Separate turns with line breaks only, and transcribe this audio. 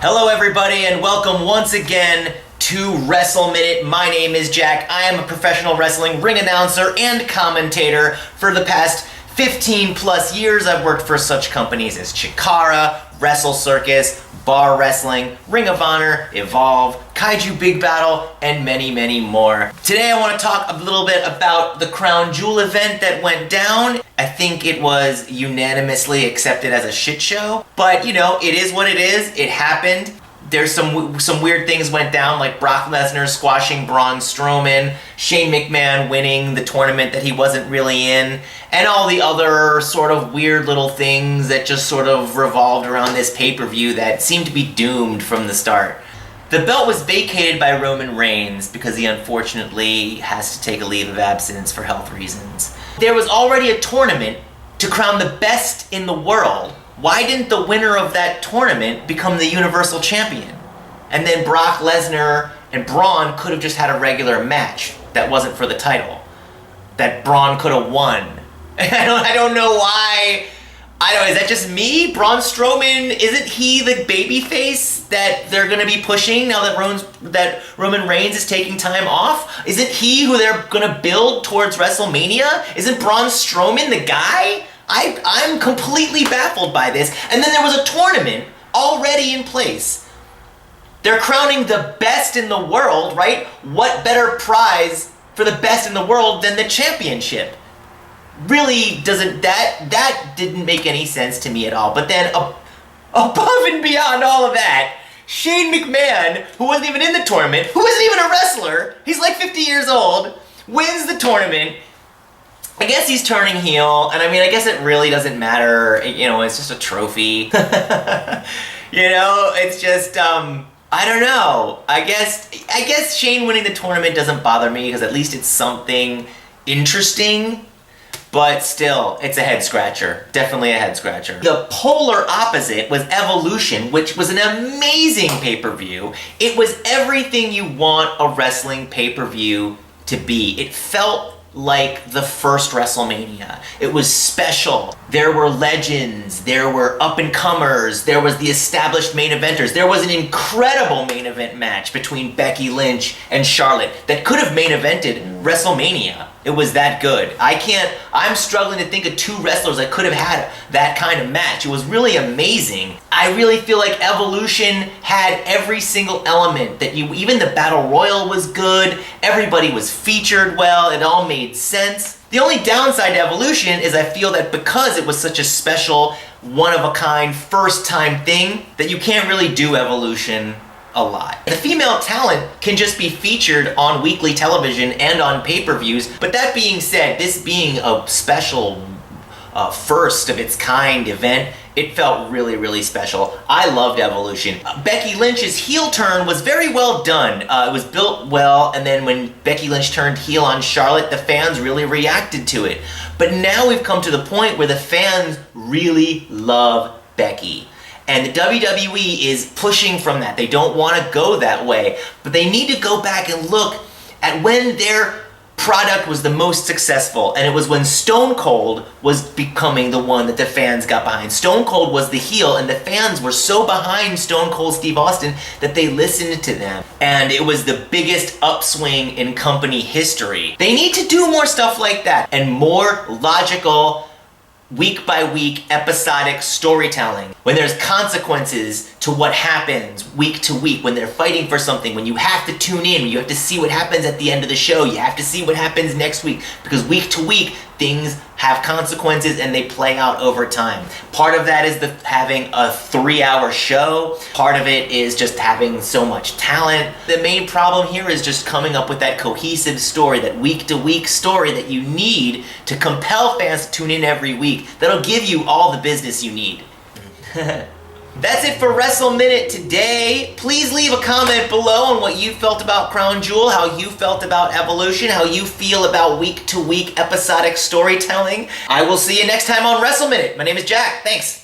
Hello everybody and welcome once again to WrestleMinute. My name is Jack. I am a professional wrestling ring announcer and commentator. For the past 15 plus years, I've worked for such companies as Chikara, Wrestle Circus, Bar Wrestling, Ring of Honor, Evolve, Kaiju Big Battle, and many, many more. Today I want to talk a little bit about the Crown Jewel event that went down. I think it was unanimously accepted as a shit show, but you know, it is what it is. It happened. There's some weird things went down, like Brock Lesnar squashing Braun Strowman, Shane McMahon winning the tournament that he wasn't really in, and all the other sort of weird little things that just sort of revolved around this pay-per-view that seemed to be doomed from the start. The belt was vacated by Roman Reigns because he unfortunately has to take a leave of absence for health reasons. There was already a tournament to crown the best in the world. Why didn't the winner of that tournament become the Universal Champion? And then Brock Lesnar and Braun could have just had a regular match that wasn't for the title, that Braun could have won. I don't know why. I don't know, is that just me? Braun Strowman, isn't he the babyface that they're going to be pushing now that Roman Reigns is taking time off? Isn't he who they're going to build towards WrestleMania? Isn't Braun Strowman the guy? I'm completely baffled by this. And then there was a tournament already in place. They're crowning the best in the world, right? What better prize for the best in the world than the championship? Really that didn't make any sense to me at all. But then above and beyond all of that, Shane McMahon, who wasn't even in the tournament, who wasn't even a wrestler, he's like 50 years old, wins the tournament. I guess he's turning heel, and I mean, I guess it really doesn't matter, you know, it's just a trophy. You know, it's just, I don't know. I guess Shane winning the tournament doesn't bother me, because at least it's something interesting, but still, it's a head scratcher. Definitely a head scratcher. The polar opposite was Evolution, which was an amazing pay-per-view. It was everything you want a wrestling pay-per-view to be. It felt like the first WrestleMania. It was special. There were legends, there were up-and-comers, there was the established main eventers. There was an incredible main event match between Becky Lynch and Charlotte that could have main evented WrestleMania. It was that good. I'm struggling to think of two wrestlers that could have had that kind of match. It was really amazing. I really feel like Evolution had every single element that even the Battle Royal was good, everybody was featured well, it all made sense. The only downside to Evolution is I feel that because it was such a special, one-of-a-kind, first-time thing, that you can't really do Evolution a lot. The female talent can just be featured on weekly television and on pay-per-views, but that being said, this being a special first of its kind event, it felt really, really special. I loved Evolution. Becky Lynch's heel turn was very well done. It was built well, and then when Becky Lynch turned heel on Charlotte, the fans really reacted to it. But now we've come to the point where the fans really love Becky. And the WWE is pushing from that. They don't want to go that way. But they need to go back and look at when their product was the most successful. And it was when Stone Cold was becoming the one that the fans got behind. Stone Cold was the heel, and the fans were so behind Stone Cold Steve Austin that they listened to them. And it was the biggest upswing in company history. They need to do more stuff like that and more logical, week-by-week episodic storytelling. When there's consequences to what happens week to week, when they're fighting for something, when you have to tune in, you have to see what happens at the end of the show, you have to see what happens next week, because week to week, things have consequences and they play out over time. Part of that is having a 3-hour show. Part of it is just having so much talent. The main problem here is just coming up with that cohesive story, that week-to-week story that you need to compel fans to tune in every week. That'll give you all the business you need. That's it for WrestleMinute today. Please leave a comment below on what you felt about Crown Jewel, how you felt about Evolution, how you feel about week-to-week episodic storytelling. I will see you next time on WrestleMinute. My name is Jack. Thanks.